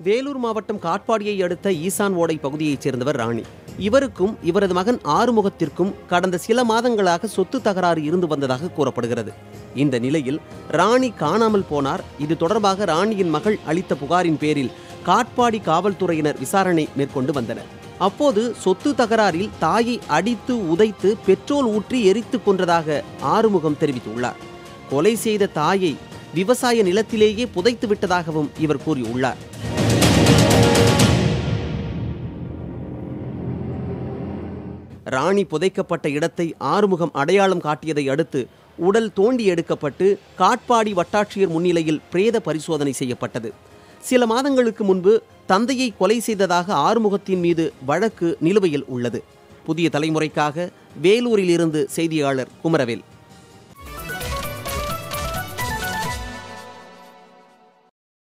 வேலூர் மாவட்டம் காட்பாடியை அடுத்த ஈசான் ஓடை பகுதியைச் சேர்ந்தவர் ராணி. இவருக்கும் இவரது மகன் ஆறுமுகத்திற்கும் கடந்த சில மாதங்களாக சொத்து தகராறு இருந்து வந்ததாக கூறப்படுகிறது. இந்த நிலையில் ராணி காணாமல் போனார். இது தொடர்பாக ராணியின் மகள் அளித்த புகாரின் பேரில் காட்பாடி காவல்துறையினர் விசாரணை மேற்கொண்டு வந்தனர். அப்போது சொத்து தகராறில் தாயை அடித்து உதைத்து பெட்ரோல் ஊற்றி எரித்து கொன்றதாக ஆறுமுகம் தெரிவித்துள்ளார். கொலை செய்த தாயை விவசாய நிலத்திலேயே புதைத்து விட்டதாகவும் இவர் கூறியுள்ளார். ராணி புதைக்கப்பட்ட இடத்தை ஆறுமுகம் அடையாளம் காட்டியதை அடுத்து உடல் தோண்டி எடுக்கப்பட்டு காட்பாடி வட்டாட்சியர் முன்னிலையில் பிரேத பரிசோதனை செய்யப்பட்டது. சில மாதங்களுக்கு முன்பு தந்தையை கொலை செய்ததாக ஆறுமுகத்தின் மீது வழக்கு நிலுவையில் உள்ளது. புதிய தலைமுறைக்காக வேலூரிலிருந்து செய்தியாளர் குமரவேல்.